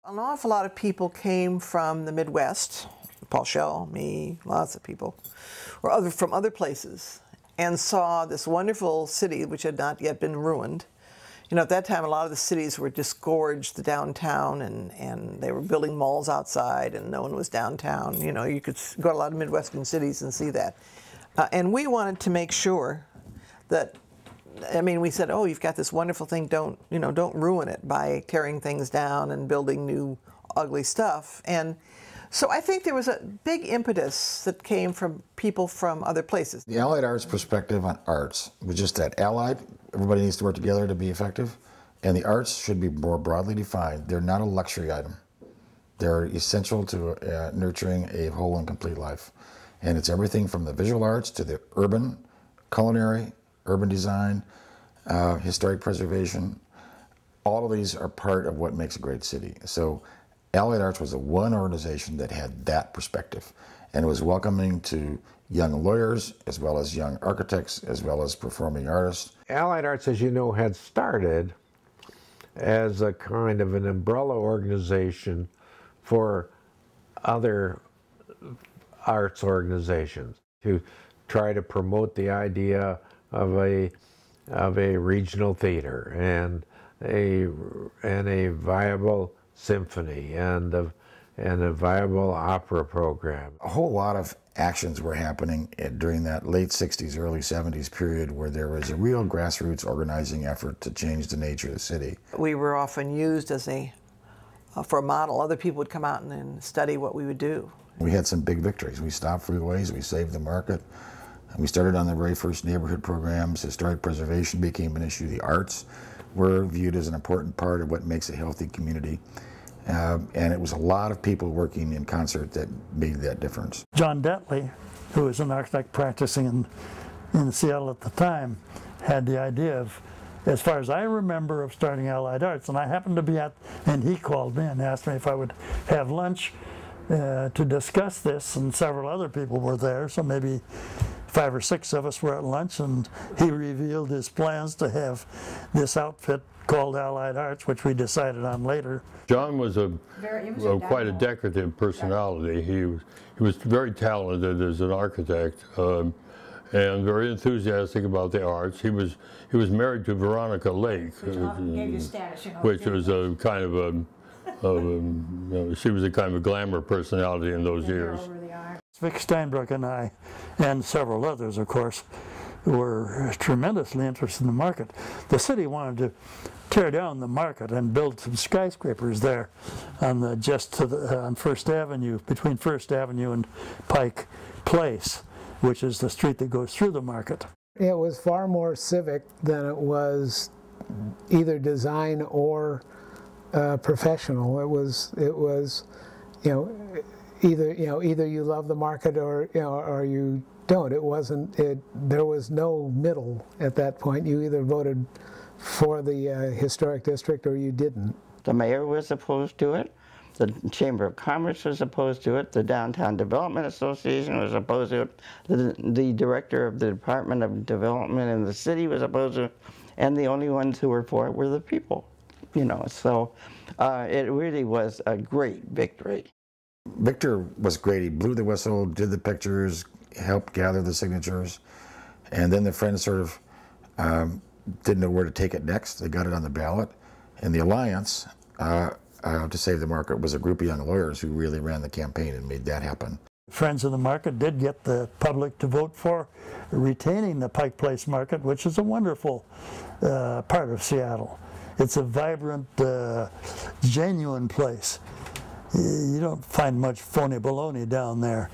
An awful lot of people came from the Midwest, Paul Shell, me, lots of people, or from other places, and saw this wonderful city which had not yet been ruined. You know, at that time, a lot of the cities were disgorged, the downtown, and they were building malls outside, and no one was downtown. You know, you could go to a lot of Midwestern cities and see that. And we wanted to make sure that, I mean, we said, oh, you've got this wonderful thing, don't ruin it by tearing things down and building new ugly stuff. And so I think there was a big impetus that came from people from other places. The Allied Arts perspective on arts was just that Allied, everybody needs to work together to be effective, and the arts should be more broadly defined. They're not a luxury item. They're essential to nurturing a whole and complete life. And it's everything from the visual arts to the urban, culinary, urban design, historic preservation. All of these are part of what makes a great city. So Allied Arts was the one organization that had that perspective, and it was welcoming to young lawyers as well as young architects as well as performing artists. Allied Arts, as you know, had started as a kind of an umbrella organization for other arts organizations to try to promote the idea of a regional theater and a viable symphony and a viable opera program. A whole lot of actions were happening during that late 60s, early 70s period where there was a real grassroots organizing effort to change the nature of the city. We were often used as for a model. Other people would come out and study what we would do. We had some big victories. We stopped freeways, we saved the market. We started on the very first neighborhood programs. Historic preservation became an issue. The arts were viewed as an important part of what makes a healthy community. And it was a lot of people working in concert that made that difference. John Dentley, who was an architect practicing in Seattle at the time, had the idea of, as far as I remember, of starting Allied Arts. And I happened to be and he called me and asked me if I would have lunch to discuss this, and several other people were there, so maybe 5 or 6 of us were at lunch, and he revealed his plans to have this outfit called Allied Arts, which we decided on later. John was quite a decorative personality. He was very talented as an architect and very enthusiastic about the arts. He was married to Veronica Lake, which was a kind of a she was a kind of a glamour personality in those years. Vic Steinbrook and I, and several others, of course, were tremendously interested in the market. The city wanted to tear down the market and build some skyscrapers there on on First Avenue, between First Avenue and Pike Place, which is the street that goes through the market. It was far more civic than it was either design or professional. It was either you love the market or you don't. It wasn't. There was no middle at that point. You either voted for the historic district or you didn't. The mayor was opposed to it. The Chamber of Commerce was opposed to it. The Downtown Development Association was opposed to it. The director of the Department of Development in the city was opposed to it. And the only ones who were for it were the people. So it really was a great victory. Victor was great. He blew the whistle, did the pictures, helped gather the signatures, and then the Friends sort of didn't know where to take it next. They got it on the ballot, and the Alliance to Save the Market was a group of young lawyers who really ran the campaign and made that happen. Friends of the Market did get the public to vote for retaining the Pike Place Market, which is a wonderful part of Seattle. It's a vibrant, genuine place. You don't find much phony baloney down there.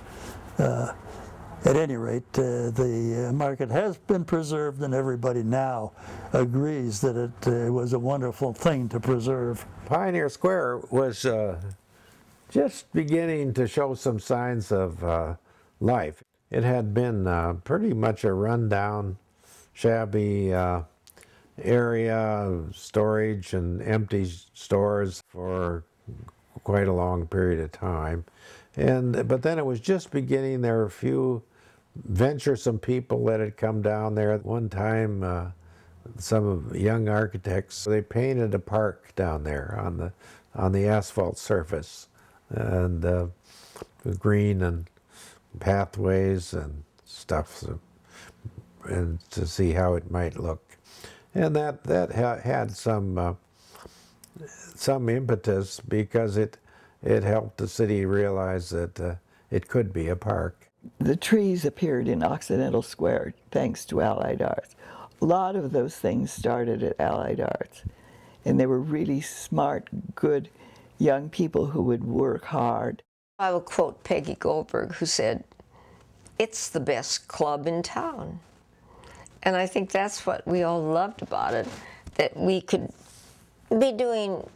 At any rate, the market has been preserved, and everybody now agrees that it was a wonderful thing to preserve. Pioneer Square was just beginning to show some signs of life. It had been pretty much a rundown, shabby area, storage and empty stores for quite a long period of time. But then it was just beginning. There were a few venturesome people that had come down there. At one time, some of the young architects, they painted a park down there on the asphalt surface, and green and pathways and stuff, and to see how it might look. And that had some impetus, because it helped the city realize that it could be a park. The trees appeared in Occidental Square thanks to Allied Arts. A lot of those things started at Allied Arts, and they were really smart, good young people who would work hard. I will quote Peggy Goldberg, who said, "It's the best club in town." And I think that's what we all loved about it, that we could be doing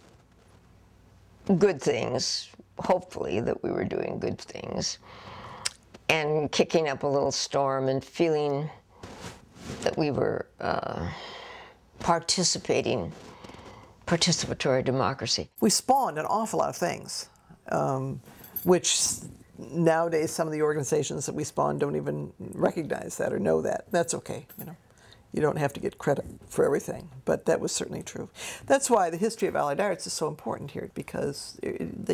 good things, hopefully that we were doing good things, and kicking up a little storm and feeling that we were participatory democracy. We spawned an awful lot of things, which nowadays some of the organizations that we spawn don't even recognize that or know that. That's okay, you know. You don't have to get credit for everything, but that was certainly true. That's why the history of Allied Arts is so important here, because it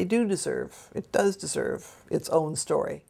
does deserve its own story.